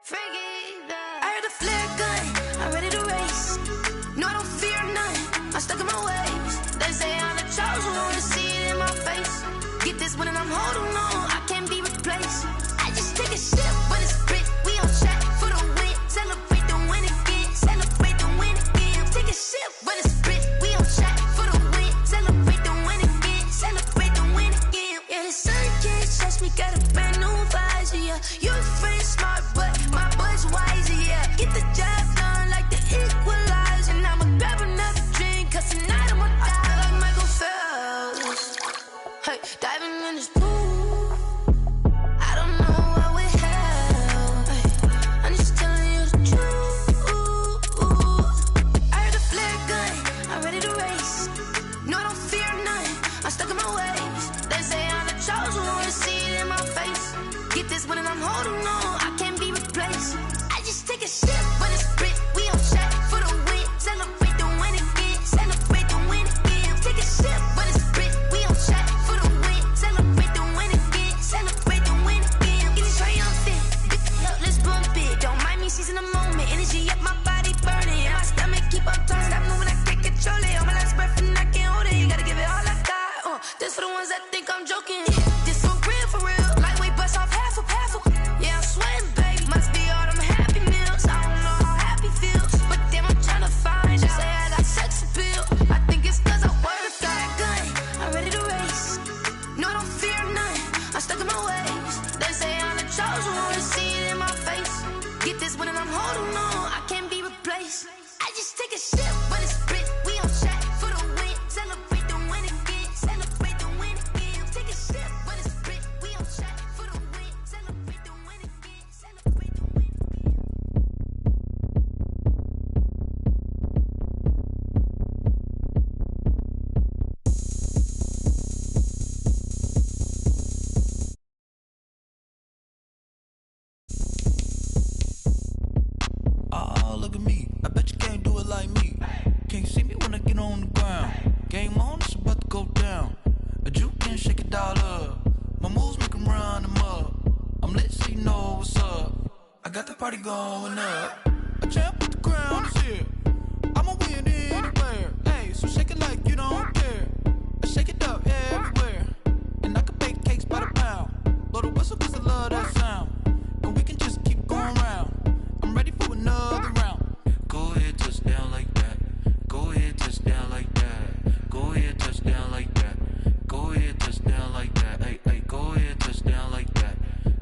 I heard a flare gun, I'm ready to race. No, I don't fear none, I'm stuck in my ways. They say I'm the chosen one, see it in my face. Get this one and I'm holding on, I can't be replaced. I just take a sip, but it's spit, we on track for the win. Celebrate the win again, celebrate the win again. Take a sip, but it's spit, we on track for the win. Celebrate the win again, celebrate the win again. Yeah, the sun can't touch me, got a brand new visor, yeah. You friend smart, but my bud's wiser, yeah. Get the job done like the equalizer. And I'ma grab another drink, cause tonight I'ma die like Michael Phelps. Hey, diving in this pool, I don't know what we have. Hey, I'm just telling you the truth. I heard a flare gun, I'm ready to race. No, I don't fear none, I'm stuck in my ways. They say I'm the chosen one, see it in my face. Get this one and I'm holding on, I can't be replaced. I just take a sip, but it's spit, we on track for the win. Celebrate the win again, celebrate the win again. Take a sip, but it's spit, we on track for the win. Celebrate the win again, celebrate the win again. Get it triumphant, look, let's bump it. Don't mind me seizing the moment, energy up my body burning. And my stomach keep on turning, stop moving, I can't control it. On my last breath and I can't hold it, you gotta give it all I got. This for the ones that think I'm joking, this for real, lightweight bust off half a. Yeah, I'm sweating, baby, must be all them happy meals. I don't know how happy feels, but damn, I'm tryna find you. Say I got sex appeal, I think it's cause I work. Got a gun, I'm ready to race. No, I don't fear none, I'm stuck in my ways. They say I'm the chosen one, see it in my face. Get this one and I'm holding on, I can't be replaced. I just take a sip, but it's spit, we on track for the win. Celebrate the win again, celebrate the win again. Take a sip, but it's spit, we on track for the win. Celebrate the win again, celebrate the win again. Oh, look at me, I bet you can't do it like me. Can't see me when I get on the ground. Game on, it's about to go down. A juke can shake it all up. My moves make them run them up. I'm lit so you know what's up. I got the party going up. A champ with the crown is here. I'ma win anywhere. Hey, so shake it like you don't care. I shake it up everywhere. And I can bake cakes by the pound. Blow the whistle cause I love that sound. And we can just keep going round. I'm ready for another round. Go ahead, touch down like that. Go ahead, touch down like that. Go ahead, touch down like that. Go ahead, touch down like that. Hey, hey, go ahead, touch down like that.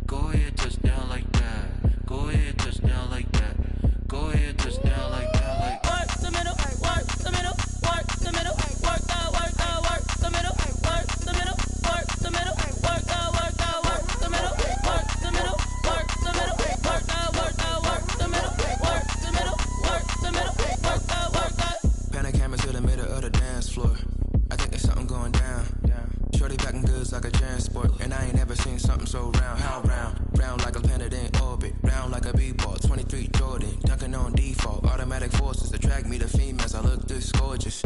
Go ahead, touch down like that. Go ahead, touch down like that. Go ahead, touch down like that. Like work the middle, work the middle, work the middle, work the middle, work the middle, work the middle, work the middle, work the middle, work the middle, work the middle, work the middle, work the middle, work the middle, work the. Pan the camera to the middle of the dance floor. I think there's something going down. Shorty packing goods like a transport, and I ain't never seen something so round. How round? Round like a planet in orbit, round like a b-ball. 23 Jordan, dunking on default. Automatic forces attract me to females. I look this gorgeous.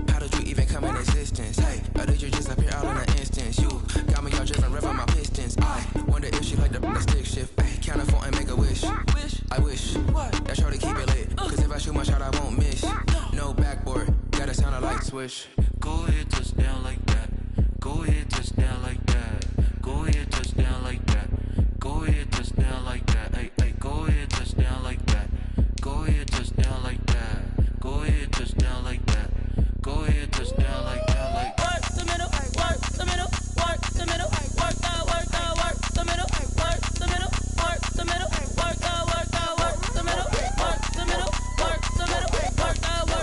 How did you even come in existence? Hey, or did you just appear all in an instance? You got me all driven, revving my pistons. I wonder if she like the stick shift. Hey, count it 4 and make a wish. I wish that shorty keep it lit, cause if I shoot my shot I won't miss. No backboard, gotta sound a light switch. go ahead, touch down like that. Go ahead, touch down like that. Go ahead, touch down like that. Go ahead, touch down like that. Hey, hey, go ahead, touch down like that. Go ahead, touch down like that. Go ahead, touch down like that. Go ahead, touch down like that. Like work the middle, work the middle, work the middle, work the middle, work the middle, work the middle, work the middle, work the middle, work the middle, work the middle, work the middle,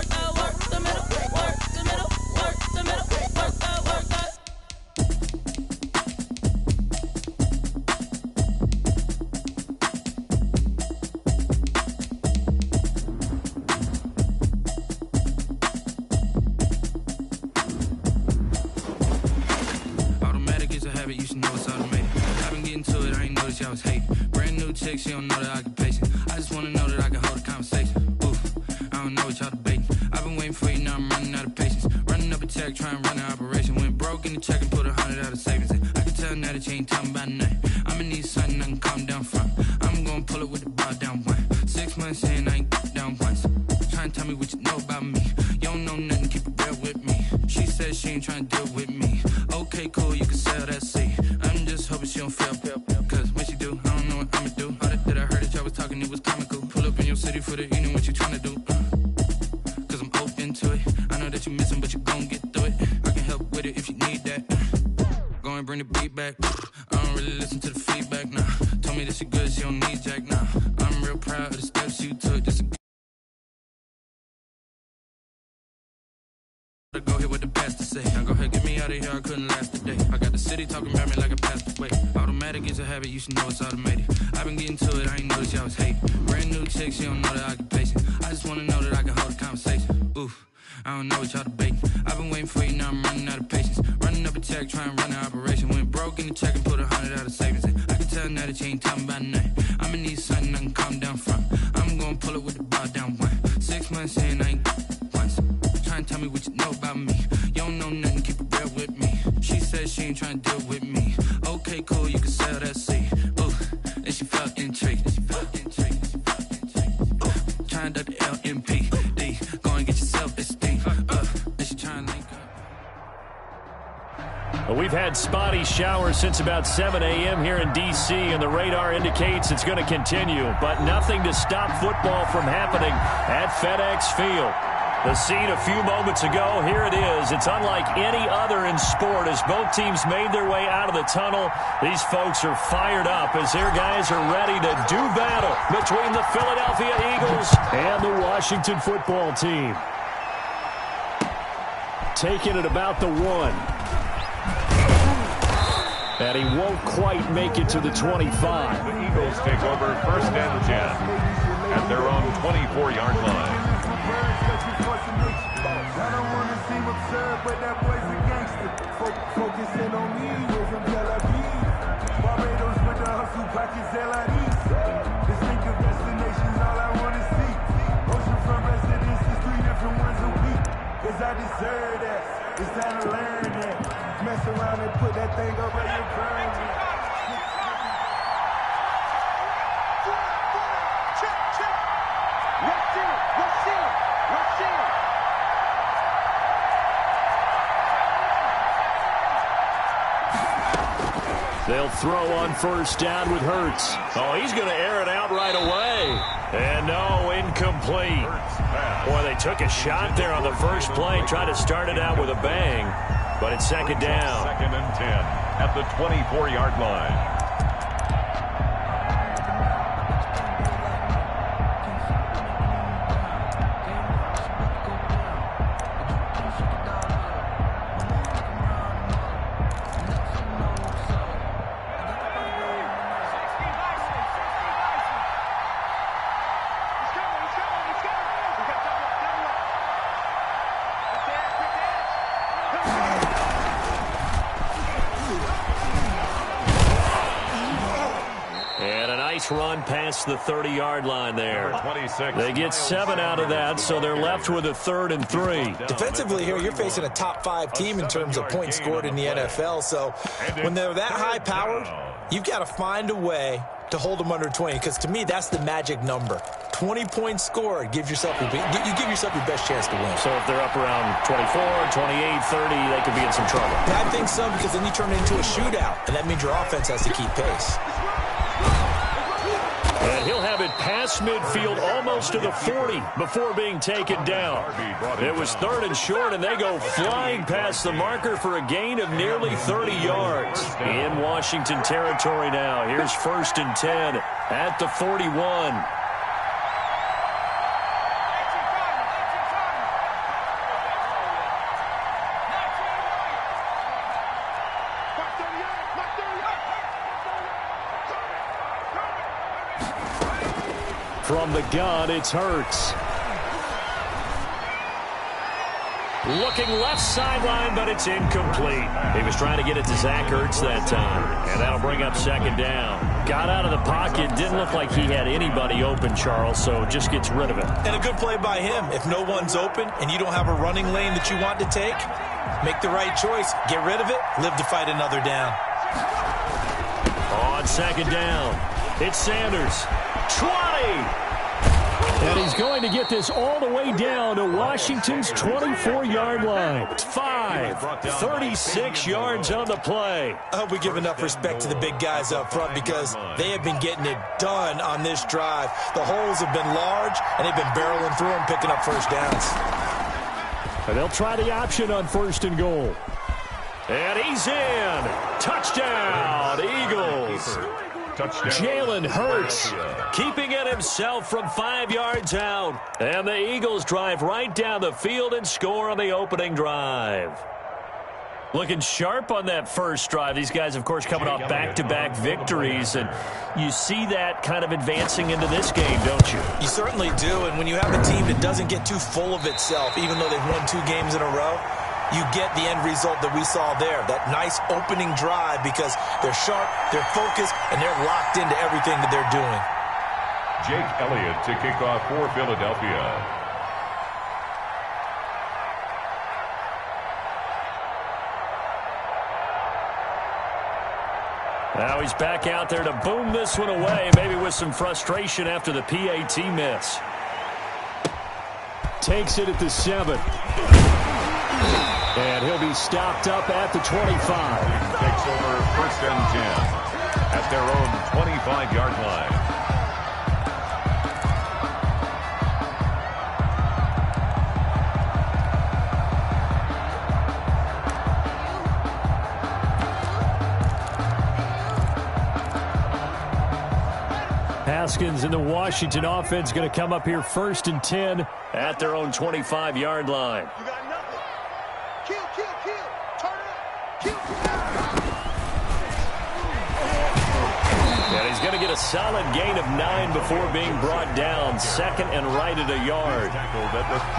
work the middle, work the middle, work the middle, work the middle, work the. You should know it's automated. I've been getting to it, I ain't noticed y'all was hating. Brand new chick, she don't know the occupation. I just wanna know that I can hold a conversation. Oof, I don't know what y'all debating. I've been waiting for you, now I'm running out of patience. Running up a check, trying to run an operation. Went broke in the check and put 100 out of savings in. I can tell now that you ain't talking about nothing. I'ma need something I can calm down from. I'm gonna pull it with the bar down she ain't trying to deal with me. Okay, cool, you can sell that seat. I'm just hoping she don't fail. Cause when she do, I don't know what I'ma do. All that I heard that y'all was talking, it was comical. Pull up in your city for the evening, what you trying to do? Cause I'm open to it. I know that you missing, but you gon' get through it. I can help with it if you need that. Go and bring the beat back. I don't really listen to the feedback, nah. Told me that she good, she don't need jack, nah. I'm real proud of the steps you took. Just go here with the past to say. Now go ahead, get me out of here, I couldn't last today. I got the city talking about me like a passed away. Automatic is a habit, you should know it's automated. I've been getting to it, I ain't noticed y'all was hating. Brand new chick, she don't know the occupation. I just wanna know that I can hold a conversation. Oof, I don't know what y'all debating. I've been waiting for you, now I'm running out of patience. Running up a check, trying to run an operation. Went broke in the check and put 100 out of savings in. I can tell now that you ain't talking about nothing. I'ma need something I can calm down from. I'm gonna pull it with the bar down one. 6 months in, I ain't once. Trying to tell me what you know about me. You don't know nothing, keep it real with me. She said she ain't trying to deal with me. Okay, cool, you can sell that seat. Ooh, and she felt intrigued. Trying to duck the LMPD. Go and get your self-esteem. And she trying to link up. Well, we've had spotty showers since about 7 a.m. here in D.C., and the radar indicates it's going to continue. But nothing to stop football from happening at FedEx Field. The scene a few moments ago, here it is. It's unlike any other in sport as both teams made their way out of the tunnel. These folks are fired up as their guys are ready to do battle between the Philadelphia Eagles and the Washington football team. Taking it about the 1. And he won't quite make it to the 25. The Eagles take over 1st and 10 at their own 24-yard line. I don't want to seem absurd, but that boy's a gangster. Focusing on me, we're from Tel Aviv. Barbados with the hustle, pockets LIDs. Distinctive destinations, all I want to see. Oceanfront residences, 3 different ones a week. Cause I deserve that. It's time to learn that. Mess around and put that thing over your brain. They'll throw on 1st down with Hurts. Oh, he's going to air it out right away. And no, incomplete. Boy, they took a shot there on the first play, tried to start it out with a bang. But it's 2nd down. 2nd and 10 at the 24-yard line. Run past the 30-yard line there. They get 7 out of that, so they're left with a 3rd and 3. Defensively here, you're facing a top 5 team in terms of points scored in the NFL, so when they're that high-powered, you've got to find a way to hold them under 20, because to me, that's the magic number. 20 points scored, you give yourself your best chance to win. So if they're up around 24, 28, 30, they could be in some trouble. Yeah, I think so, because then you turn it into a shootout, and that means your offense has to keep pace. And he'll have it past midfield almost to the 40 before being taken down. It was 3rd and short, and they go flying past the marker for a gain of nearly 30 yards. In Washington territory now. Here's 1st and 10 at the 41. From the gun, it's Hurts. Looking left sideline, but it's incomplete. He was trying to get it to Zach Ertz that time, and that'll bring up 2nd down. Got out of the pocket. Didn't look like he had anybody open, Charles, so just gets rid of it. And a good play by him. If no one's open and you don't have a running lane that you want to take, make the right choice. Get rid of it. Live to fight another down. On 2nd down, it's Sanders. 20! And he's going to get this all the way down to Washington's 24-yard line. 36 yards on the play. I hope we give enough respect to the big guys up front because they have been getting it done on this drive. The holes have been large, and they've been barreling through them, picking up first downs. And they'll try the option on 1st and goal. And he's in. Touchdown, Eagles. Jalen Hurts keeping it himself from 5 yards out. And the Eagles drive right down the field and score on the opening drive. Looking sharp on that first drive. These guys, of course, coming off back-to-back victories. And you see that kind of advancing into this game, don't you? You certainly do. And when you have a team that doesn't get too full of itself, even though they've won 2 games in a row, you get the end result that we saw there, that nice opening drive because they're sharp, they're focused, and they're locked into everything that they're doing. Jake Elliott to kick off for Philadelphia. Now he's back out there to boom this one away, maybe with some frustration after the PAT miss. Takes it at the 7. And he'll be stopped up at the 25. Takes over 1st and 10 at their own 25-yard line. Haskins and the Washington offense going to come up here 1st and 10 at their own 25-yard line. You got nothing. Kill. Turn it up. Kill. And he's going to get a solid gain of 9 before being brought down. 2nd and right at a yard.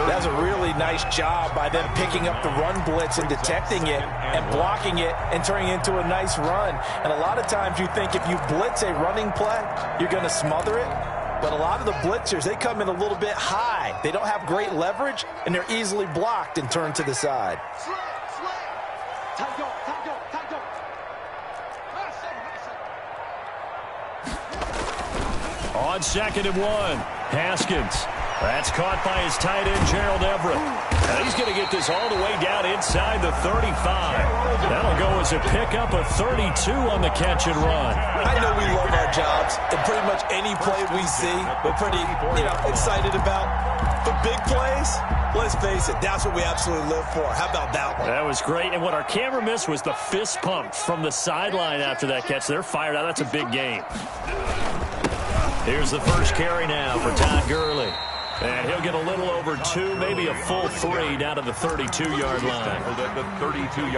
That's a really nice job by them picking up the run blitz and detecting it and blocking it and turning it into a nice run. And a lot of times you think if you blitz a running play, you're going to smother it. But a lot of the blitzers, they come in a little bit high. They don't have great leverage, and they're easily blocked and turned to the side. On 2nd and 1, Haskins. That's caught by his tight end, Gerald Everett. And he's going to get this all the way down inside the 35. That'll go as a pickup of 32 on the catch and run. I know we love our jobs, and pretty much any play we see, we're pretty, excited about. But big plays, let's face it, that's what we absolutely live for. How about that one? That was great. And what our camera missed was the fist pump from the sideline after that catch. They're fired out. That's a big game. Here's the first carry now for Todd Gurley. And he'll get a little over 2, maybe a full 3 down to the 32-yard line.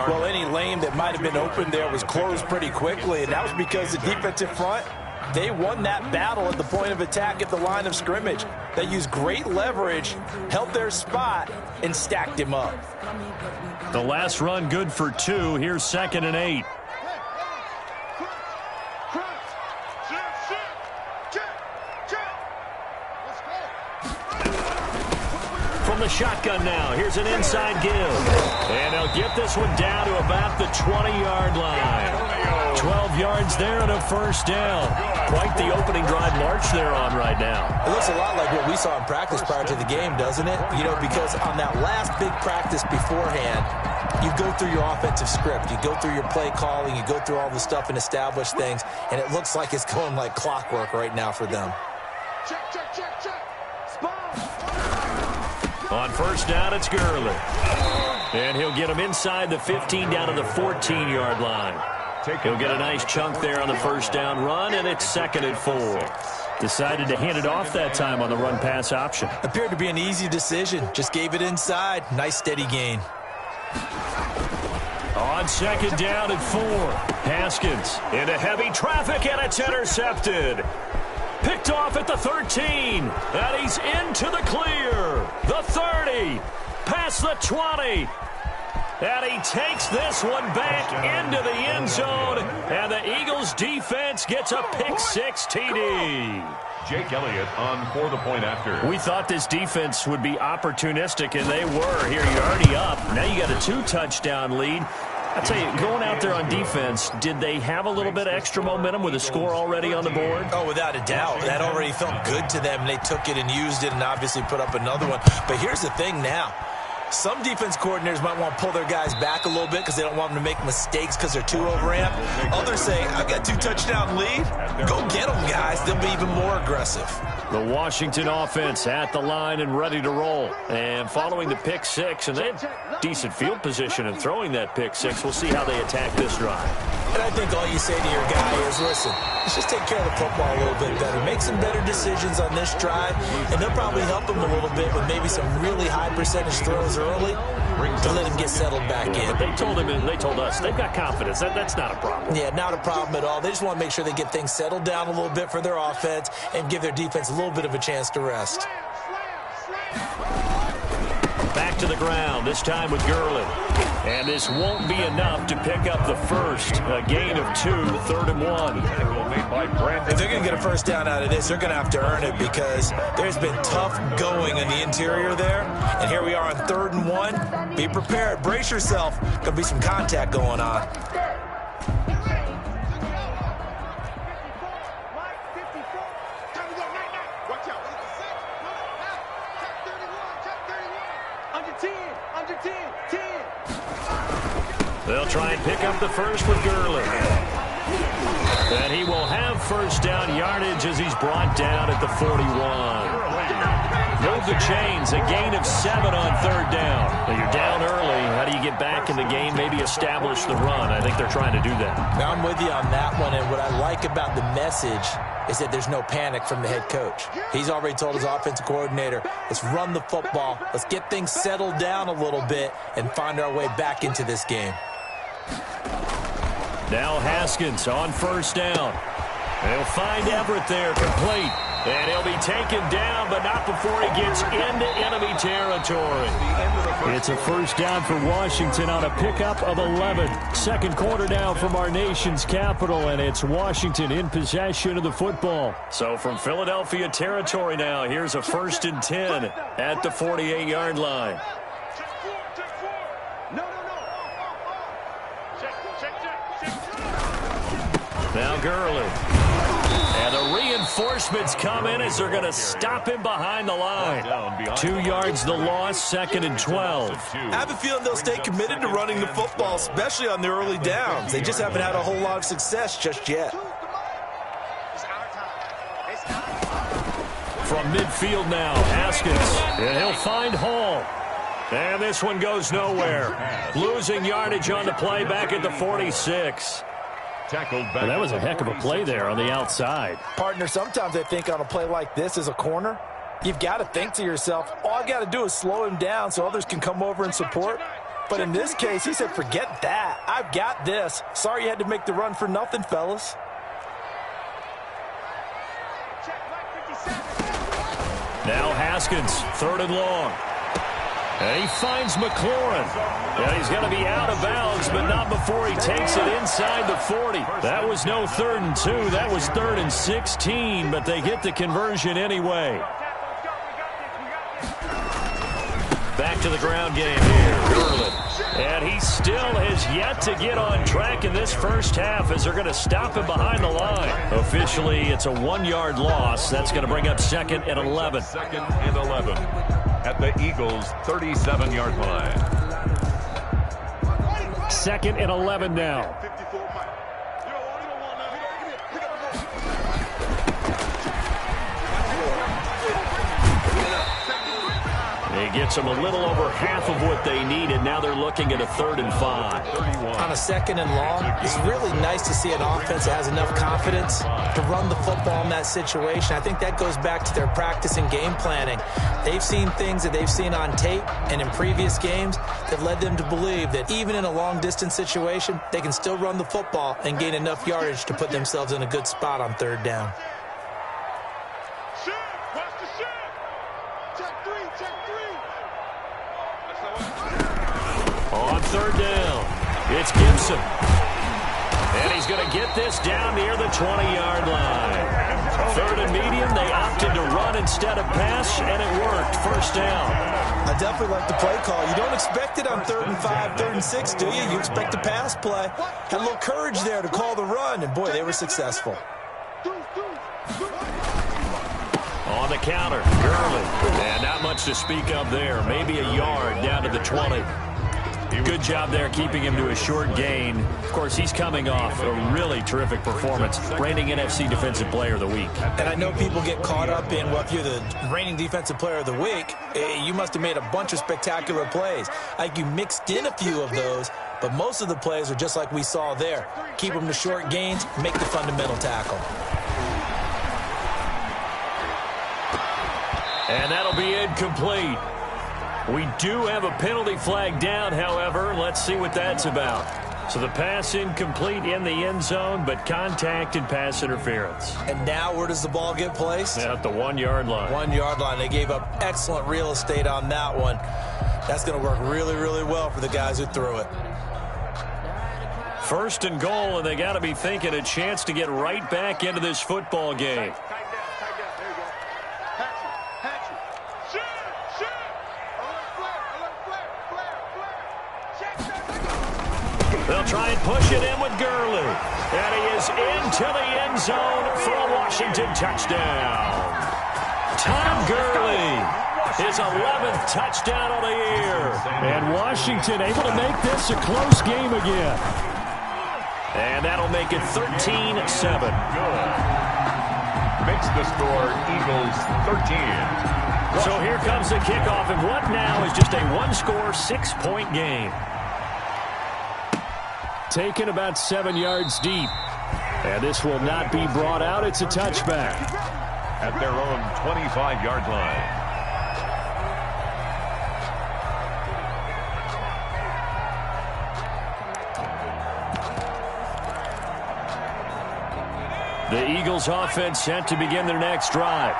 Well, any lane that might have been open there was closed pretty quickly, and that was because the defensive front, they won that battle at the point of attack at the line of scrimmage. They used great leverage, held their spot, and stacked him up. The last run good for 2. Here's 2nd and 8. From the shotgun now, here's an inside give. And they'll get this one down to about the 20-yard line. 12 yards there and a first down. Quite the opening drive march they're on right now. It looks a lot like what we saw in practice prior to the game, doesn't it? Because on that last big practice beforehand, you go through your offensive script. You go through your play calling. You go through all the stuff and establish things. And it looks like it's going like clockwork right now for them. Check. On first down, it's Gurley. And he'll get him inside the 15 down to the 14-yard line. He'll get a nice chunk there on the first down run, and it's 2nd and 4. Decided to hand it off that time on the run-pass option. Appeared to be an easy decision. Just gave it inside. Nice steady gain. On 2nd down and 4. Haskins into heavy traffic, and it's intercepted. Picked off at the 13, and he's into the clear. The 30, past the 20, and he takes this one back into the end zone, and the Eagles defense gets a pick-6 TD. Jake Elliott on for the point after. We thought this defense would be opportunistic, and they were. Here, you're already up. Now you got a 2-touchdown lead. I'll tell you, going out there on defense, did they have a little bit of extra momentum with a score already on the board? Oh, without a doubt. That already felt good to them. They took it and used it and obviously put up another one. But here's the thing now. Some defense coordinators might want to pull their guys back a little bit because they don't want them to make mistakes because they're too overamped. Others say, I've got 2-touchdown lead. Go get them, guys. They'll be even more aggressive. The Washington offense at the line and ready to roll. And following the pick six, and they had decent field position in throwing that pick six. We'll see how they attack this drive. And I think all you say to your guy is, listen, let's just take care of the football a little bit better. Make some better decisions on this drive, and they'll probably help him a little bit with maybe some really high percentage throws early to let him get settled back in. But they told him, and they told us, they've got confidence. That's not a problem. Yeah, not a problem at all. They just want to make sure they get things settled down a little bit for their offense and give their defense a little bit of a chance to rest. Back to the ground, this time with Gurley. And this won't be enough to pick up the first. A gain of 2, 3rd and 1. If they're going to get a first down out of this, they're going to have to earn it because there's been tough going in the interior there. And here we are on 3rd and 1. Be prepared. Brace yourself. Going to be some contact going on. They'll try and pick up the first with Gurley. And he will have first down yardage as he's brought down at the 41. Move the chains, a gain of 7 on 3rd down. Now you're down early. How do you get back in the game, maybe establish the run? I think they're trying to do that. Now I'm with you on that one, and what I like about the message is that there's no panic from the head coach. He's already told his offensive coordinator, let's run the football, let's get things settled down a little bit and find our way back into this game. Now Haskins on first down. They'll find Everett there complete. And he'll be taken down, but not before he gets into enemy territory. It's a first down for Washington on a pickup of 11. Second quarter now from our nation's capital, and it's Washington in possession of the football. So from Philadelphia territory now, here's a 1st and 10 at the 48-yard line. Now Gurley. And the reinforcements come in as they're going to stop him behind the line. 2 yards the loss, 2nd and 12. I have a feeling they'll stay committed to running the football, especially on the early downs. They just haven't had a whole lot of success just yet. From midfield now, Haskins. And he'll find Hall. And this one goes nowhere. Losing yardage on the play back at the 46. Well, that was a heck of a play there on the outside. Partner, sometimes I think on a play like this as a corner, you've got to think to yourself, all I got to do is slow him down so others can come over and support. But in this case, he said, forget that. I've got this. Sorry you had to make the run for nothing, fellas. Now Haskins, 3rd and long. And he finds McLaurin. And he's going to be out of bounds, but not before he takes it inside the 40. That was no 3rd and 2. That was 3rd and 16, but they get the conversion anyway. Back to the ground game here. Gurley. And he still has yet to get on track in this first half as they're going to stop him behind the line. Officially, it's a 1-yard loss. That's going to bring up 2nd and 11. 2nd and 11 at the Eagles' 37-yard line. 2nd and 11 now. He gets them a little over half of what they needed. Now they're looking at a 3rd and 5. On a 2nd and long, it's really nice to see an offense that has enough confidence to run the football in that situation. I think that goes back to their practice and game planning. They've seen things that they've seen on tape and in previous games that led them to believe that even in a long-distance situation, they can still run the football and gain enough yardage to put themselves in a good spot on 3rd down. On 3rd down, it's Gibson. And he's going to get this down near the 20-yard line. Third and medium, they opted to run instead of pass, and it worked. First down. I definitely like the play call. You don't expect it on 3rd and 5, 3rd and 6, do you? You expect a pass play. Had a little courage there to call the run, and boy, they were successful. On the counter, Gurley. And not much to speak of there. Maybe a yard down to the 20. Good job there keeping him to a short gain. Of course, he's coming off a really terrific performance. Reigning NFC Defensive Player of the Week. And I know people get caught up in, well, if you're the reigning Defensive Player of the Week, you must have made a bunch of spectacular plays. Like you mixed in a few of those, but most of the plays are just like we saw there. Keep them to short gains, make the fundamental tackle. And that'll be incomplete. We do have a penalty flag down, however. Let's see what that's about. So the pass incomplete in the end zone, but contact and pass interference. And now where does the ball get placed? At the 1-yard line. 1-yard line. They gave up excellent real estate on that one. That's going to work really, really well for the guys who threw it. First and goal, and they got to be thinking a chance to get right back into this football game. They'll try and push it in with Gurley. And he is into the end zone for a Washington touchdown. Tom Gurley, his 11th touchdown of the year. And Washington able to make this a close game again. And that'll make it 13-7. Good. Makes the score Eagles 13. So here comes the kickoff, and what now is just a one-score, 6-point game. Taken about 7 yards deep. And this will not be brought out. It's a touchback. At their own 25-yard line. The Eagles offense set to begin their next drive.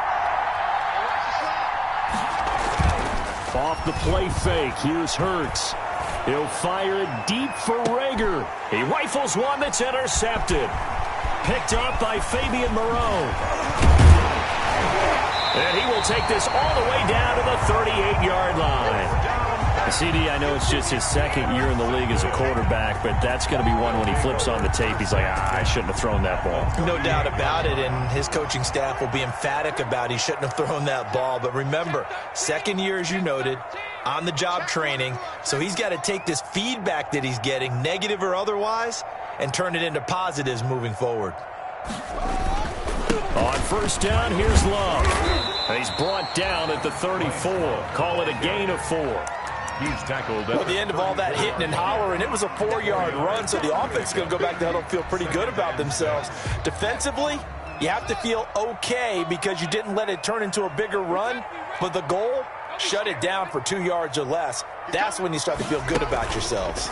Off the play fake. Here's Hurts. He'll fire it deep for Rager. He rifles one that's intercepted. Picked up by Fabian Moreau. And he will take this all the way down to the 38-yard line. CD, I know it's just his second year in the league as a quarterback, but that's going to be one when he flips on the tape. He's like, I shouldn't have thrown that ball. No doubt about it, and his coaching staff will be emphatic about he shouldn't have thrown that ball. But remember, second year, as you noted, on-the-job training, so he's got to take this feedback that he's getting, negative or otherwise, and turn it into positives moving forward. On first down, here's Love. He's brought down at the 34. Call it a gain of 4. He's tackled at the end of all that hitting and hollering. It was a 4-yard run, so the offense is going to go back to the huddle and feel pretty good about themselves. Defensively, you have to feel okay because you didn't let it turn into a bigger run, but the goal, shut it down for 2 yards or less. That's when you start to feel good about yourselves.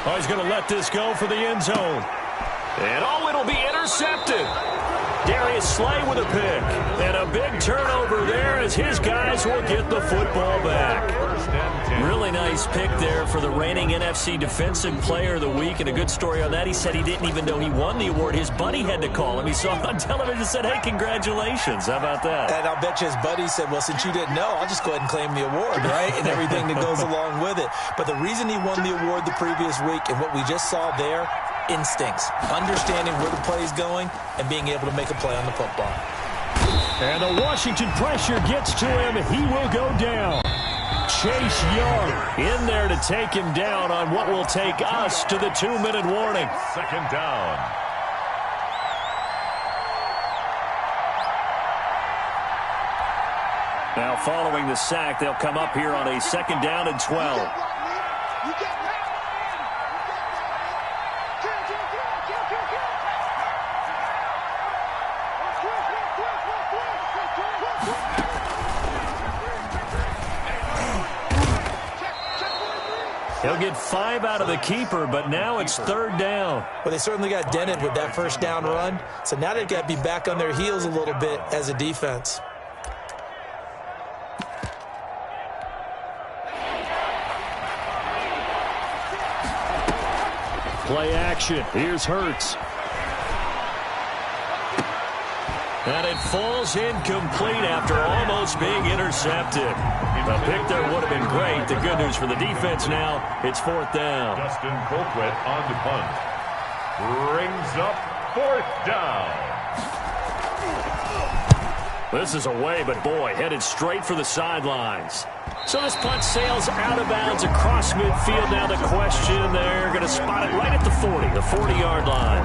Oh, he's going to let this go for the end zone. And it'll be intercepted. Darius Slay with a pick. And a big turnover there as his guys will get the football back. Really nice pick there for the reigning NFC Defensive Player of the Week. And a good story on that. He said he didn't even know he won the award. His buddy had to call him. He saw it on television and said, hey, congratulations. How about that? And I'll bet you his buddy said, well, since you didn't know, I'll just go ahead and claim the award, right? And everything that goes along with it. But the reason he won the award the previous week and what we just saw there, instincts, understanding where the play is going, and being able to make a play on the football. And the Washington pressure gets to him. He will go down. Chase Young in there to take him down on what will take us to the 2-minute warning. Second down. Now following the sack, they'll come up here on a 2nd down and 12. He'll get 5 out of the keeper, but now it's 3rd down. Well, they certainly got dented with that first down run, so now they've got to be back on their heels a little bit as a defense. Play action. Here's Hurts. And it falls incomplete after almost being intercepted. The pick there would have been great. The good news for the defense now, it's 4th down. Justin Colquitt on the punt. Brings up 4th down. This is away, but boy, headed straight for the sidelines. So this punt sails out of bounds across midfield. Now the question, they're going to spot it right at the 40, the 40-yard line.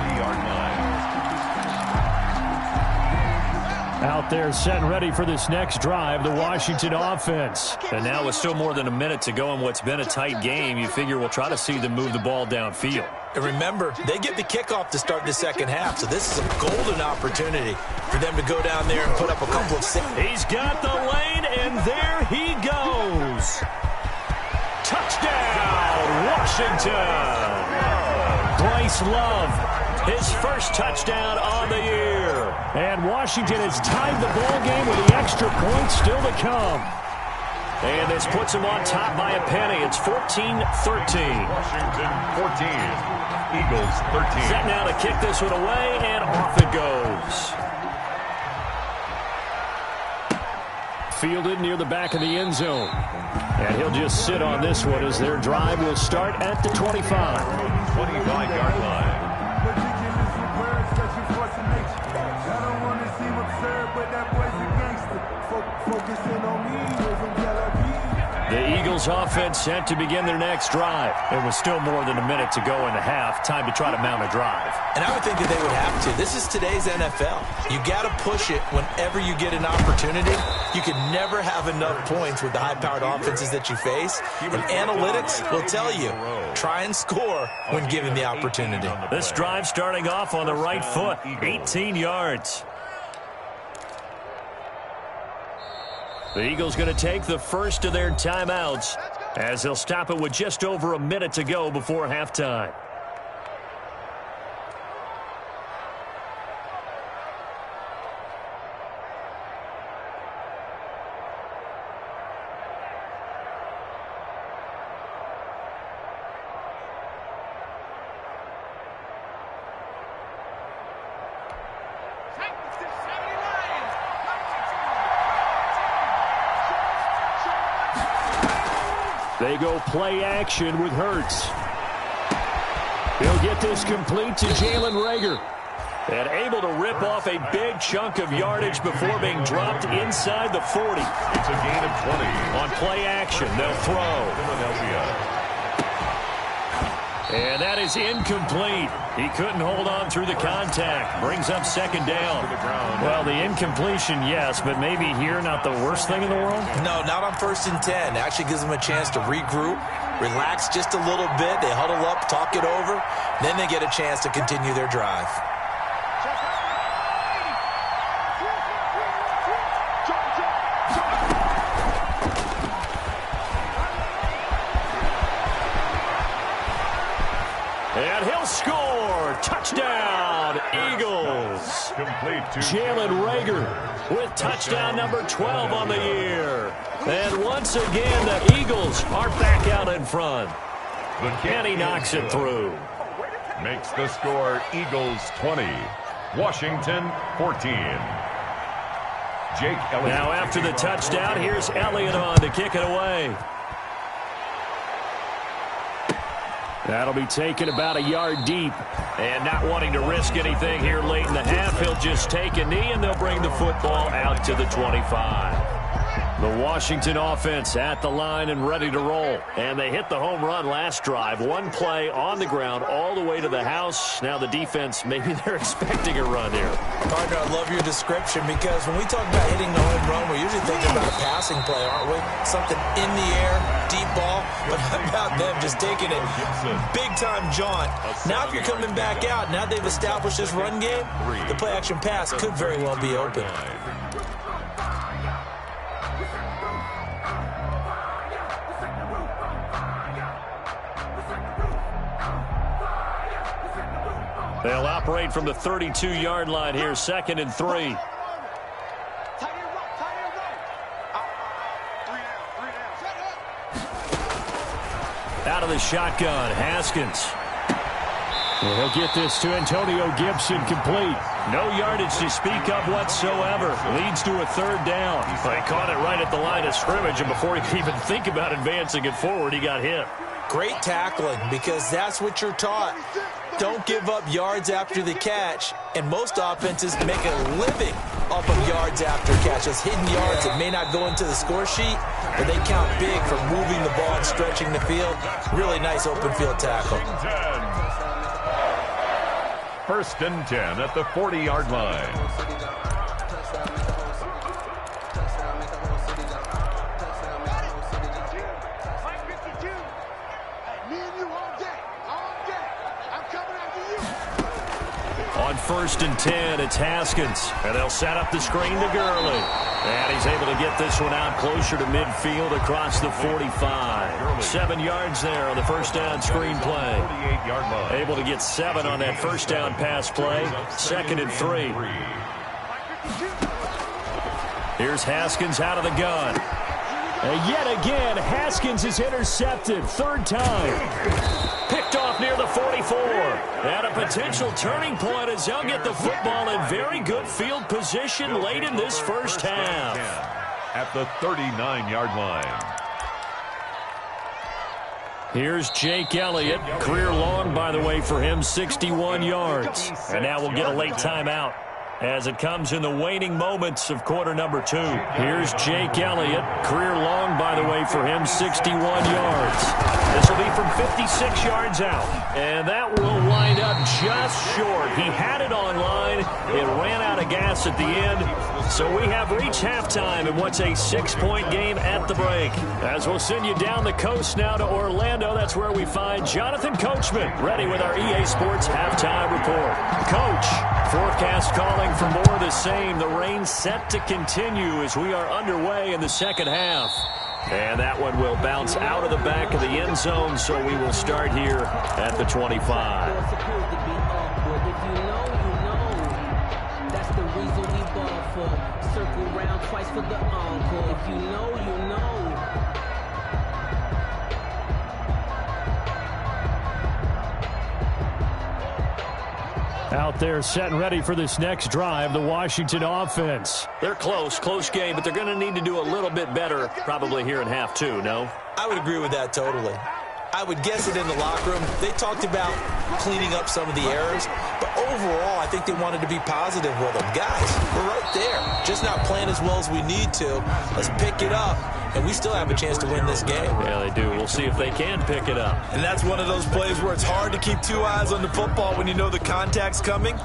Out there set and ready for this next drive, the Washington offense. And now with still more than a minute to go in what's been a tight game, you figure we'll try to see them move the ball downfield. And remember, they get the kickoff to start the second half, so this is a golden opportunity for them to go down there and put up a couple of saves. He's got the lane, and there he goes. Touchdown, Washington. Bryce Love, his first touchdown on the year. And Washington has tied the ball game with the extra point still to come. And this puts them on top by a penny. It's 14-13. Washington 14, Eagles 13. Set now to kick this one away, and off it goes. Fielded near the back of the end zone. And he'll just sit on this one as their drive will start at the 25. 25-yard line. The Eagles offense set to begin their next drive. There was still more than a minute to go in the half. Time to try to mount a drive. And I would think that they would have to. This is today's NFL. You got to push it whenever you get an opportunity. You can never have enough points with the high-powered offenses that you face. And analytics will tell you, try and score when given the opportunity. This drive starting off on the right foot, 18 yards. The Eagles going to take the first of their timeouts as they'll stop it with just over a minute to go before halftime. They go play action with Hurts. He'll get this complete to Jalen Reagor. And able to rip off a big chunk of yardage before being dropped inside the 40. It's a gain of 20. On play action, they'll throw. Philadelphia. And that is incomplete. He couldn't hold on through the contact. Brings up second down. Well, the incompletion, yes, but maybe here not the worst thing in the world? No, not on 1st and 10. It actually gives them a chance to regroup, relax just a little bit. They huddle up, talk it over. Then they get a chance to continue their drive. And he'll score. Touchdown, Eagles. Complete to Jalen Reagor with touchdown number 12 on the year. And once again, the Eagles are back out in front. And he knocks it through. Makes the score Eagles 20, Washington 14. Jake Elliott. Now after the touchdown, here's Elliott on to kick it away. That'll be taken about a yard deep. And not wanting to risk anything here late in the half, he'll just take a knee and they'll bring the football out to the 25. The Washington offense at the line and ready to roll. And they hit the home run last drive. One play on the ground all the way to the house. Now the defense, maybe they're expecting a run here. Partner, I love your description because when we talk about hitting the home run, we're usually thinking about a passing play, aren't we? Something in the air, deep ball. But how about them just taking it big-time jaunt? Now if you're coming back out, now they've established this run game, the play-action pass could very well be open. They'll operate from the 32-yard line here, 2nd and 3. Out of the shotgun, Haskins. And he'll get this to Antonio Gibson complete. No yardage to speak of whatsoever. Leads to a third down. They caught it right at the line of scrimmage, and before he could even think about advancing it forward, he got hit. Great tackling, because that's what you're taught. Don't give up yards after the catch, and most offenses make a living off of yards after catch. Those hidden yards that may not go into the score sheet, but they count big for moving the ball and stretching the field. Really nice open field tackle. 1st and 10 at the 40-yard line. On 1st and 10, it's Haskins. And they'll set up the screen to Gurley. And he's able to get this one out closer to midfield across the 45. 7 yards there on the first down screen play. Able to get 7 on that first down pass play. 2nd and 3. Here's Haskins out of the gun. And yet again, Haskins is intercepted. 3rd time. Picked off near the 44. And a potential turning point as they'll get the football in very good field position late in this first half. At the 39-yard line. Here's Jake Elliott. Career long, by the way, for him, 61 yards. And now we'll get a late timeout as it comes in the waning moments of quarter number 2. Here's Jake Elliott. Career long, by the way, for him, 61 yards. This will be from 56 yards out. And that will wind up just short. He had it on line. It ran out of gas at the end. So we have reached halftime in what's a 6-point game at the break. As we'll send you down the coast now to Orlando, that's where we find Jonathan Coachman, ready with our EA Sports halftime report. Coach, forecast calling for more of the same. The rain set to continue as we are underway in the second half. And that one will bounce out of the back of the end zone, so we will start here at the 25. Circle round twice for the encore. If you know, you know. Out there set and ready for this next drive, the Washington offense. They're close game, but they're going to need to do a little bit better probably here in half 2, no? I would agree with that totally. I would guess it in the locker room. They talked about cleaning up some of the errors, but overall, I think they wanted to be positive with them. Guys, we're right there. Just not playing as well as we need to. Let's pick it up, and we still have a chance to win this game. Yeah, they do. We'll see if they can pick it up. And that's one of those plays where it's hard to keep 2 eyes on the football when you know the contact's coming,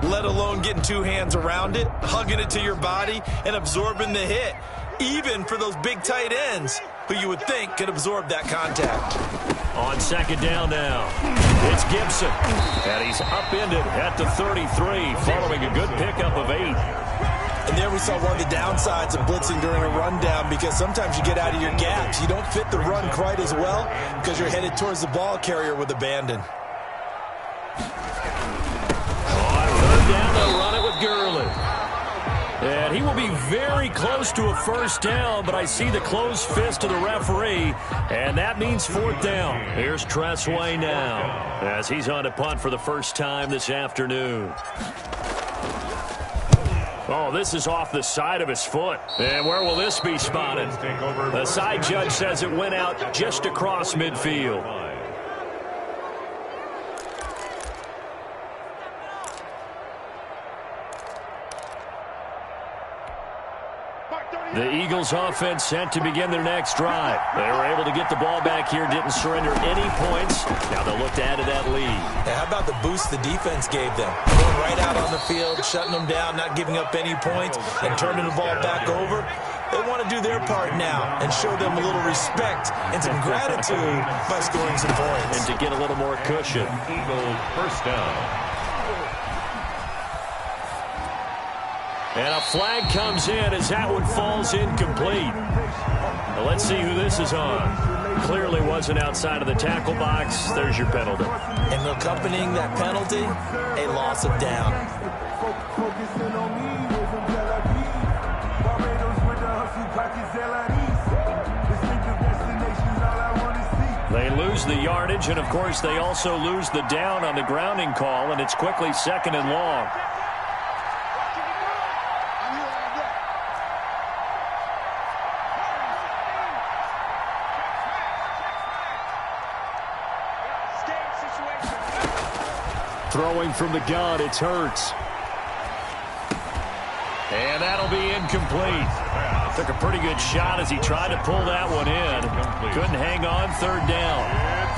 let alone getting 2 hands around it, hugging it to your body, and absorbing the hit, even for those big tight ends who you would think could absorb that contact. On 2nd down now, it's Gibson. And he's upended at the 33, following a good pickup of 8. And there we saw one of the downsides of blitzing during a rundown, because sometimes you get out of your gaps. You don't fit the run quite as well because you're headed towards the ball carrier with abandon. On 3rd down, they'll run it with Gurley. And he will be very close to a first down, but I see the closed fist of the referee, and that means 4th down. Here's Tressway now as he's on a punt for the first time this afternoon. Oh, this is off the side of his foot. And where will this be spotted? The side judge says it went out just across midfield. The Eagles offense set to begin their next drive. They were able to get the ball back here, didn't surrender any points. Now they'll look to add to that lead. Yeah, how about the boost the defense gave them? Going right out on the field, shutting them down, not giving up any points, and turning the ball back over. They want to do their part now and show them a little respect and some gratitude by scoring some points. And to get a little more cushion. Eagles first down. And a flag comes in as that one falls incomplete. Now let's see who this is on. Clearly wasn't outside of the tackle box. There's your penalty. And accompanying that penalty, a loss of down. They lose lose the yardage, and, of course, they also lose the down on the grounding call, and it's quickly 2nd and long. Throwing from the gun, it's Hurts. And that'll be incomplete. Took a pretty good shot as he tried to pull that one in. Couldn't hang on, 3rd down.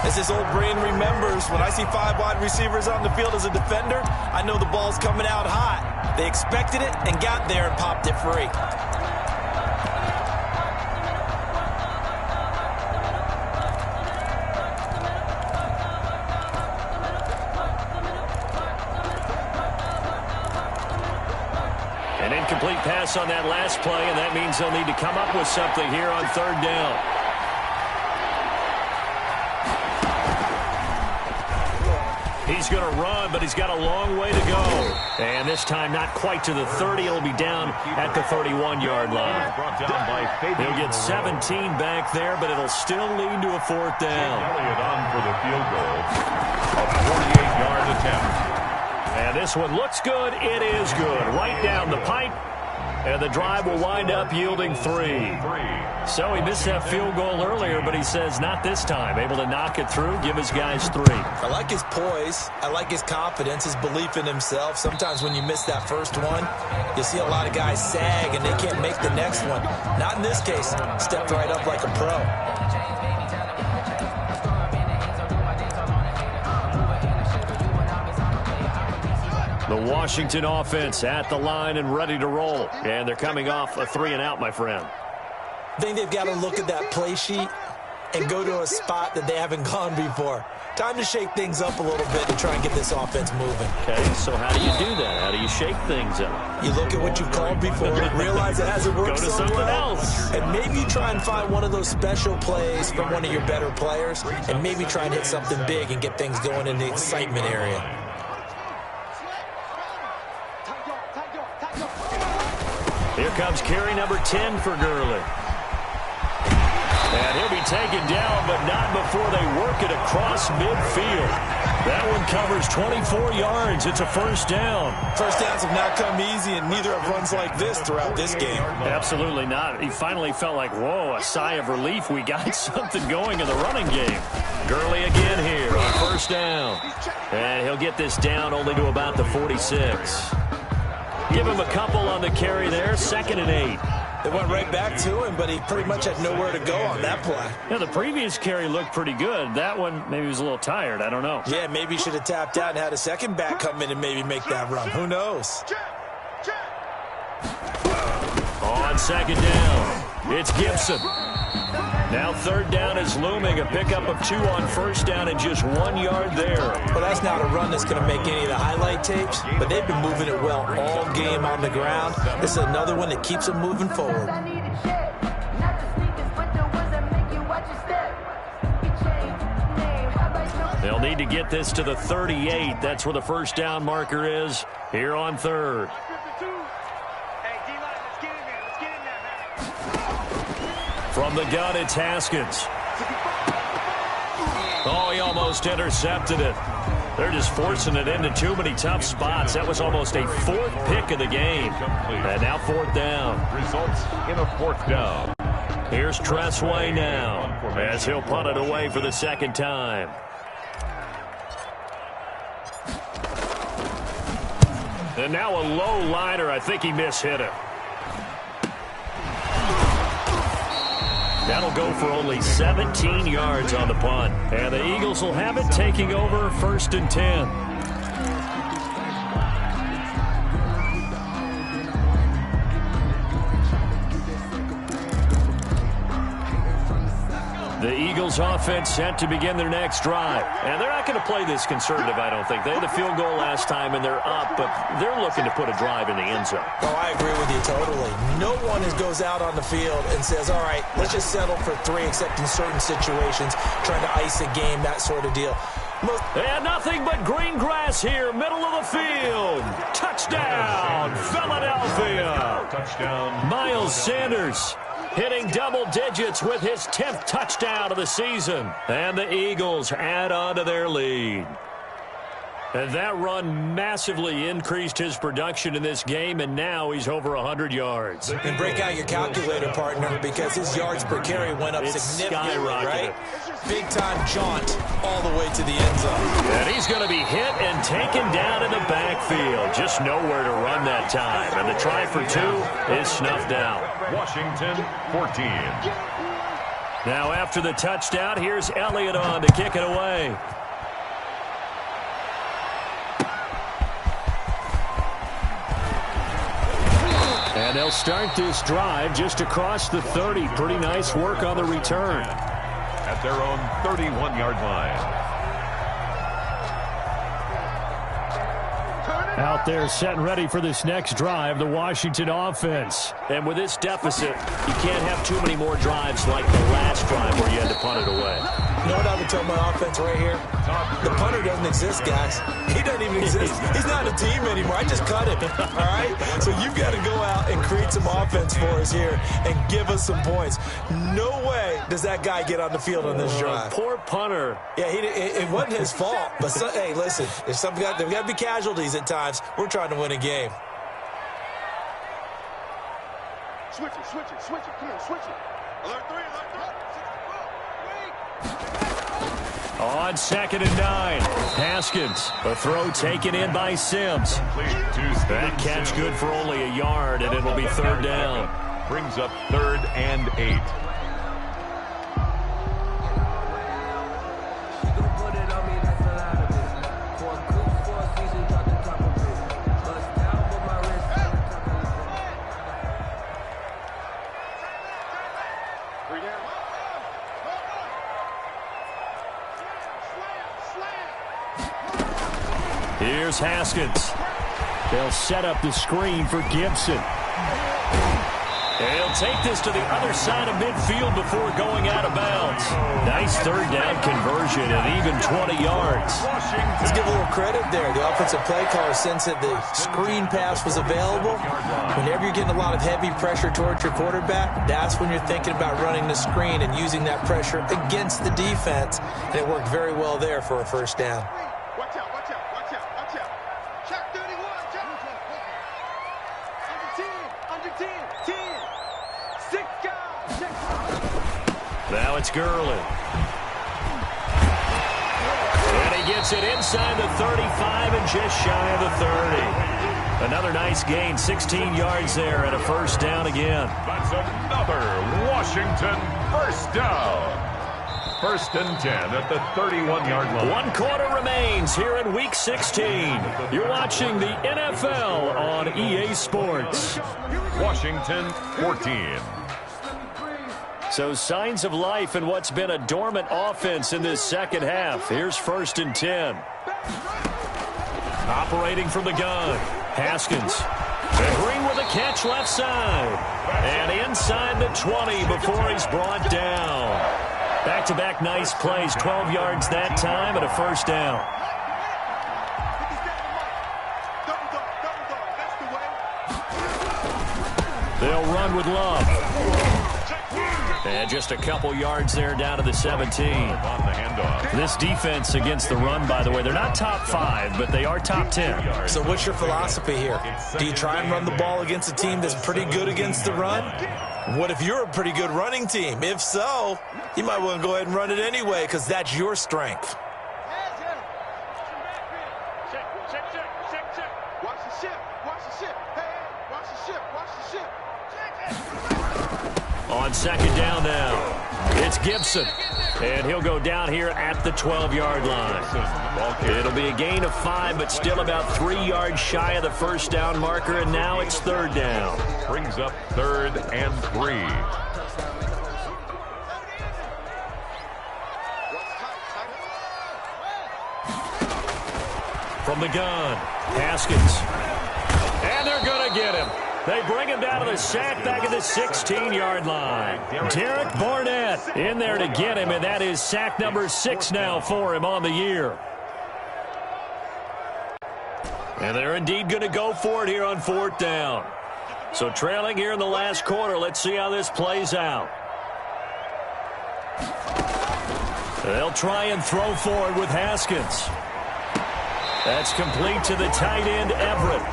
As his old brain remembers, when I see 5 wide receivers on the field as a defender, I know the ball's coming out hot. They expected it and got there and popped it free. An incomplete pass on that last play, and that means they'll need to come up with something here on 3rd down. He's going to run, but he's got a long way to go. And this time not quite to the 30. It'll be down at the 31-yard line. He'll get 17 back there, but it'll still lead to a 4th down. Elliott on for the field goal. A 48-yard attempt. And this one looks good. It is good. Right down the pipe. And the drive will wind up yielding 3. So he missed that field goal earlier, but he says not this time. Able to knock it through, give his guys 3. I like his poise. I like his confidence, his belief in himself. Sometimes when you miss that first one, you see a lot of guys sag and they can't make the next one. Not in this case. Stepped right up like a pro. The Washington offense at the line and ready to roll. And they're coming off a 3-and-out, my friend. I think they've got to look at that play sheet and go to a spot that they haven't gone before. Time to shake things up a little bit to try and get this offense moving. Okay, so how do you do that? How do you shake things up? You look at what you've called before, realize it hasn't worked so well. Go to something else. And maybe you try and find one of those special plays from one of your better players, and maybe try and hit something big and get things going in the excitement area. Here comes carry number 10 for Gurley. And he'll be taken down, but not before they work it across midfield. That one covers 24 yards. It's a 1st down. First downs have not come easy, and neither have runs like this throughout this game. Absolutely not. He finally felt like, whoa, a sigh of relief. We got something going in the running game. Gurley again here on 1st down. And he'll get this down only to about the 46. Give him a couple on the carry there. 2nd and 8. They went right back to him, but he pretty much had nowhere to go on that play. Yeah, the previous carry looked pretty good. That one, maybe he was a little tired. I don't know. Yeah, maybe he should have tapped out and had a second back come in and maybe make that run. Who knows? On 2nd down, it's Gibson. Now 3rd down is looming. A pickup of 2 on 1st down and just 1 yard there. Well, that's not a run that's going to make any of the highlight tapes, but they've been moving it well all game on the ground. This is another one that keeps them moving forward. They'll need to get this to the 38. That's where the 1st down marker is here on 3rd. From the gun, it's Haskins. Oh, he almost intercepted it. They're just forcing it into too many tough spots. That was almost a 4th pick of the game. And now 4th down. Results in a 4th down. Here's Tressway now as he'll punt it away for the 2nd time. And now a low liner. I think he mishit it. That'll go for only 17 yards on the punt. And the Eagles will have it, taking over 1st and 10. The Eagles offense set to begin their next drive. And they're not going to play this conservative, I don't think. They had the field goal last time, and they're up, but they're looking to put a drive in the end zone. Oh, I agree with you totally. No one goes out on the field and says, all right, let's just settle for 3, except in certain situations, trying to ice a game, that sort of deal. And nothing but green grass here, middle of the field. Touchdown, Philadelphia. Touchdown. Miles Sanders hitting double digits with his 10th touchdown of the season. And the Eagles add on to their lead. And that run massively increased his production in this game, and now he's over 100 yards. And break out your calculator, partner, because his yards per carry went up significantly, right? Big-time jaunt all the way to the end zone. And he's going to be hit and taken down in the backfield. Just nowhere to run that time. And the try for 2 is snuffed out. Washington 14. Now after the touchdown, here's Elliott on to kick it away. And they'll start this drive just across the 30. Pretty nice work on the return. At their own 31-yard line. Out there set and ready for this next drive, the Washington offense. And with this deficit, you can't have too many more drives like the last drive where you had to punt it away. You know what I would tell my offense right here? The punter doesn't exist, guys. He doesn't even exist. He's not a team anymore. I just cut him, all right? So you've got to go out and create some offense for us here and give us some points. No way does that guy get on the field on this drive. Poor punter. Yeah, it wasn't his fault. But, hey, listen, there's got to be casualties at times. We're trying to win a game. Switch it. Come on, switch it. Alert 3. On 2nd and 9, Haskins. A throw taken in by Sims. That catch good for only a yard, and it'll be 3rd down. Brings up 3rd and 8. Here's Haskins. They'll set up the screen for Gibson. He'll take this to the other side of midfield before going out of bounds. Nice 3rd down conversion and even 20 yards. Let's give a little credit there. The offensive play caller sensed that the screen pass was available. Whenever you're getting a lot of heavy pressure towards your quarterback, that's when you're thinking about running the screen and using that pressure against the defense. And it worked very well there for a 1st down. Watch out. Check 31, check. Under 10. 6 guys. Now it's Gurley. And he gets it inside the 35 and just shy of the 30. Another nice gain, 16 yards there and a 1st down again. That's another Washington 1st down. 1st and 10 at the 31-yard line. 1 quarter remains here in Week 16. You're watching the NFL on EA Sports. Washington 14. So signs of life in what's been a dormant offense in this 2nd half. Here's 1st and 10. Operating from the gun. Haskins. And Green with a catch left side. And inside the 20 before he's brought down. Back-to-back nice plays, 12 yards that time and a 1st down. They'll run with Love. And just a couple yards there down to the 17. On the handoff. This defense against the run, by the way, they're not top 5, but they are top 10. So what's your philosophy here? Do you try and run the ball against a team that's pretty good against the run? What if you're a pretty good running team? If so, you might want to go ahead and run it anyway because that's your strength. Watch the ship. Hey, watch the ship. On 2nd down now, it's Gibson. And he'll go down here at the 12-yard line. It'll be a gain of 5, but still about 3 yards shy of the 1st down marker, and now it's 3rd down. Brings up 3rd and 3. From the gun, Haskins. And they're going to get him. They bring him down to the sack back at the 16-yard line. Derek Barnett in there to get him, and that is sack number 6 now for him on the year. And they're indeed going to go for it here on 4th down. So trailing here in the last quarter. Let's see how this plays out. They'll try and throw for it with Haskins. That's complete to the tight end, Everett.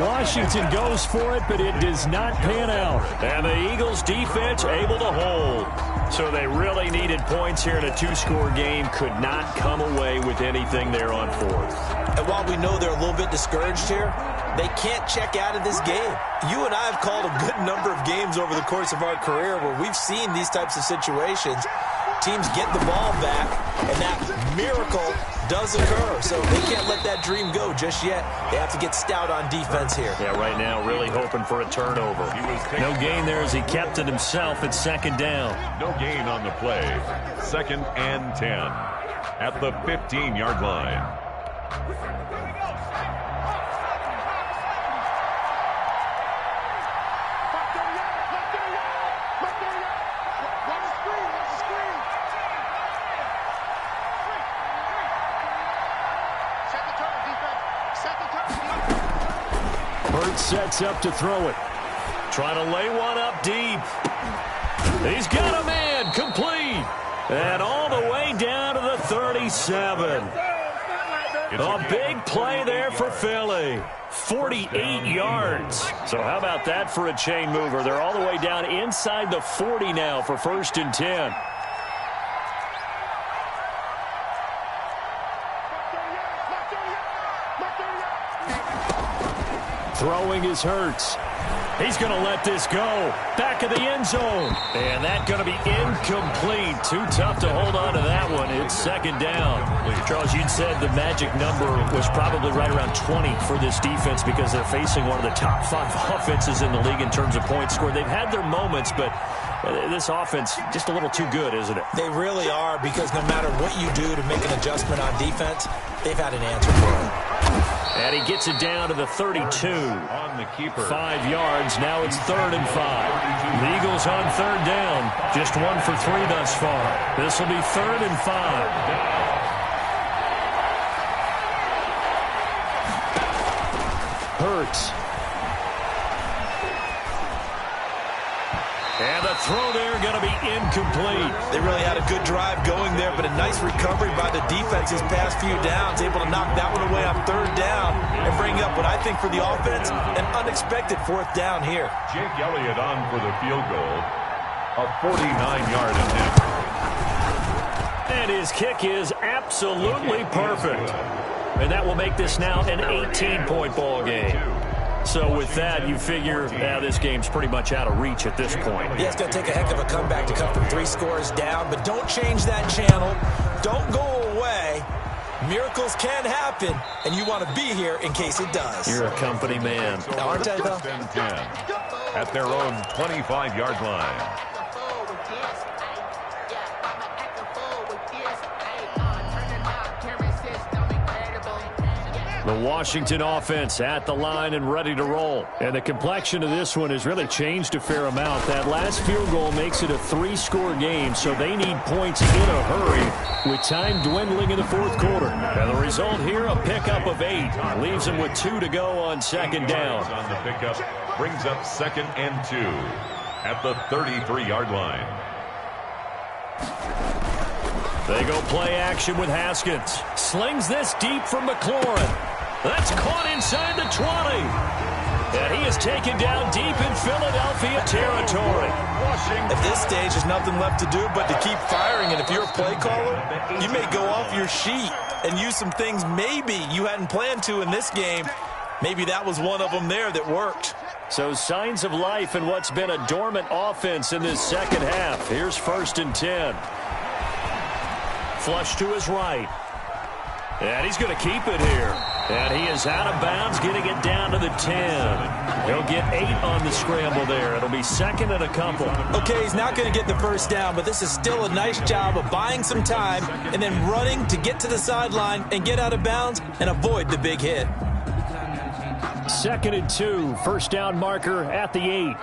Washington goes for it, but it does not pan out. And the Eagles' defense able to hold. So they really needed points here in a two-score game. Could not come away with anything there on fourth. And while we know they're a little bit discouraged here, they can't check out of this game. You and I have called a good number of games over the course of our career where we've seen these types of situations. Teams get the ball back, and that miracle does occur. So they can't let that dream go just yet. They have to get stout on defense here. Yeah, right now really hoping for a turnover. No gain there as he kept it himself at second down. No gain on the play. 2nd and 10 at the 15-yard line. Sets up to throw it. Trying to lay one up deep. He's got a man complete. And all the way down to the 37. A big play there for Philly. 48 yards. So how about that for a chain mover? They're all the way down inside the 40 now for 1st and 10. Throwing is Hurts. He's going to let this go. Back of the end zone. And that's going to be incomplete. Too tough to hold on to that one. It's 2nd down. Charles, you'd said the magic number was probably right around 20 for this defense because they're facing one of the top 5 offenses in the league in terms of points scored. They've had their moments, but this offense just a little too good, isn't it? They really are, because no matter what you do to make an adjustment on defense, they've had an answer for it. And he gets it down to the 32. On the keeper. 5 yards. Now it's 3rd and 5. The Eagles on 3rd down. Just 1 for 3 thus far. This will be 3rd and 5. Hurts. And the throw there going to be incomplete. They really had a good drive going there, but a nice recovery by the defense these past few downs, able to knock that one away on 3rd down and bring up what I think for the offense, an unexpected 4th down here. Jake Elliott on for the field goal. A 49-yard attempt. And his kick is absolutely perfect. And that will make this now an 18-point ball game. So with that, you figure now this game's pretty much out of reach at this point. Yeah, it's going to take a heck of a comeback to come from 3 scores down, but don't change that channel. Don't go away. Miracles can happen, and you want to be here in case it does. You're a company man. Aren't I, though? 10 at their own 25-yard line. The Washington offense at the line and ready to roll. And the complexion of this one has really changed a fair amount. That last field goal makes it a 3-score game, so they need points in a hurry with time dwindling in the 4th quarter. And the result here, a pickup of 8. Leaves them with 2 to go on 2nd down. On the pickup, brings up 2nd and 2 at the 33-yard line. They go play action with Haskins. Slings this deep from McLaurin. That's caught inside the 20. And he is taken down deep in Philadelphia territory. At this stage, there's nothing left to do but to keep firing. And if you're a play caller, you may go off your sheet and use some things maybe you hadn't planned to in this game. Maybe that was one of them there that worked. So signs of life in what's been a dormant offense in this 2nd half. Here's 1st and 10. Flush to his right. And he's going to keep it here. And he is out of bounds, getting it down to the 10. He'll get 8 on the scramble there. It'll be 2nd and a couple. Okay, he's not going to get the 1st down, but this is still a nice job of buying some time and then running to get to the sideline and get out of bounds and avoid the big hit. 2nd and 2. 1st down marker at the 8.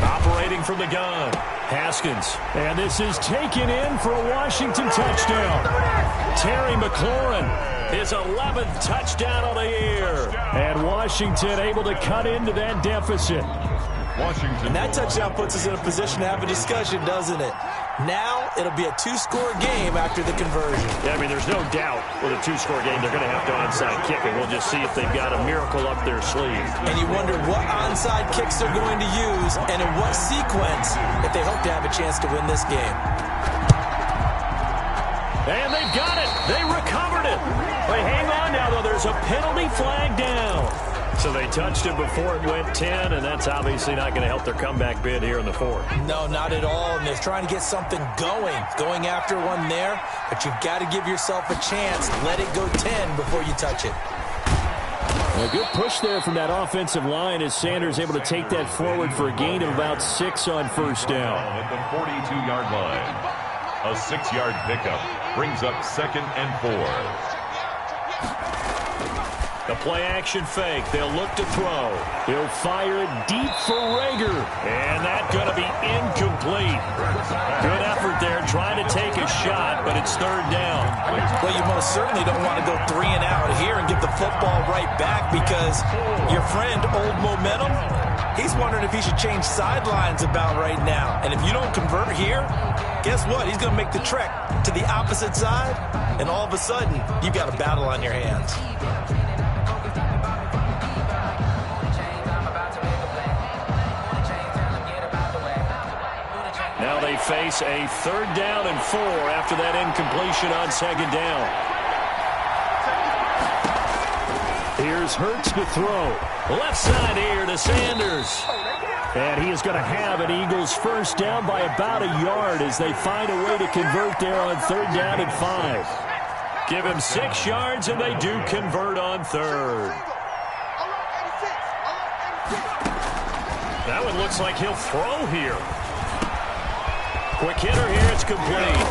Operating from the gun. Haskins. And this is taken in for a Washington touchdown. Terry McLaurin His 11th touchdown of the year. And Washington able to cut into that deficit. And that touchdown puts us in a position to have a discussion, doesn't it? Now it'll be a two-score game after the conversion. Yeah, I mean, there's no doubt with a two-score game they're going to have to onside kick it. We'll just see if they've got a miracle up their sleeve. And you wonder what onside kicks they're going to use and in what sequence if they hope to have a chance to win this game. And they've got it. They recovered it. But hang on now, though. There's a penalty flag down. So they touched it before it went 10, and that's obviously not going to help their comeback bid here in the fourth. No, not at all, and they're trying to get something going after one there, but you've got to give yourself a chance. Let it go 10 before you touch it. A good push there from that offensive line as Sanders able to take that forward for a gain of about 6 on first down. At the 42-yard line, a 6-yard pickup brings up 2nd and 4. The play-action fake. They'll look to throw. He'll fire it deep for Rager. And that's going to be incomplete. Good effort there trying to take a shot, but it's 3rd down. Well, you most certainly don't want to go 3 and out here and give the football right back because your friend, Old Momentum, he's wondering if he should change sidelines about right now. And if you don't convert here, guess what? He's going to make the trek to the opposite side, and all of a sudden, you've got a battle on your hands. Now they face a 3rd down and 4 after that incompletion on 2nd down. Here's Hurts to throw. Left side here to Sanders. And he is going to have an Eagles first down by about a yard as they find a way to convert there on 3rd down and 5. Give him 6 yards, and they do convert on 3rd. That one looks like he'll throw here. Quick hitter here, it's complete.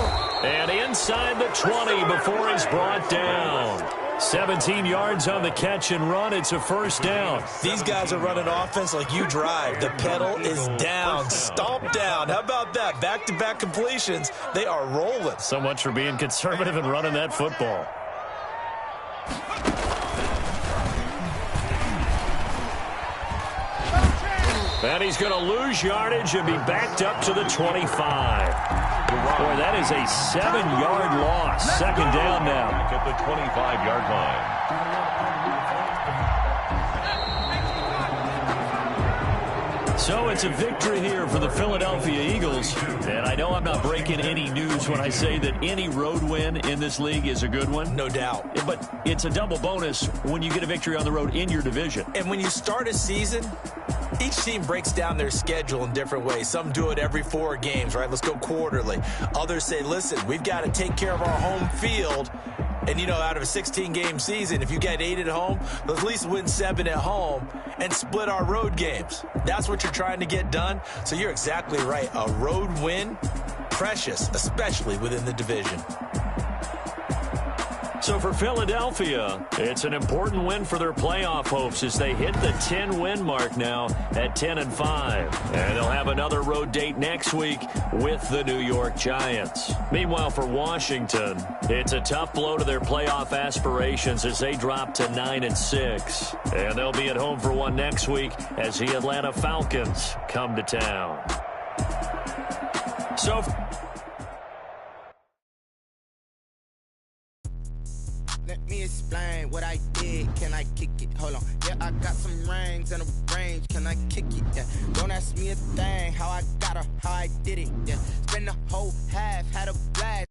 And inside the 20 before he's brought down. 17 yards on the catch and run. It's a first down. These guys are running offense like you drive. The pedal is down, stomp down. How about that? Back-to-back completions. They are rolling. So much for being conservative and running that football. And he's going to lose yardage and be backed up to the 25. Boy, that is a 7-yard loss. 2nd down now. At the 25-yard line. So it's a victory here for the Philadelphia Eagles. And I know I'm not breaking any news when I say that any road win in this league is a good one. No doubt. But it's a double bonus when you get a victory on the road in your division. And when you start a season, each team breaks down their schedule in different ways. Some do it every 4 games, right? Let's go quarterly. Others say, listen, we've got to take care of our home field. And, you know, out of a 16-game season, if you get 8 at home, let's at least win 7 at home and split our road games. That's what you're trying to get done. So you're exactly right. A road win, precious, especially within the division. So for Philadelphia, it's an important win for their playoff hopes as they hit the 10-win mark now at 10-5. And they'll have another road date next week with the New York Giants. Meanwhile, for Washington, it's a tough blow to their playoff aspirations as they drop to 9-6. And they'll be at home for one next week as the Atlanta Falcons come to town. So let me explain what I did. Can I kick it? Hold on. Yeah, I got some rings and a range. Can I kick it? Yeah. Don't ask me a thing. How I got her, how I did it. Yeah. Spend the whole half, had a blast.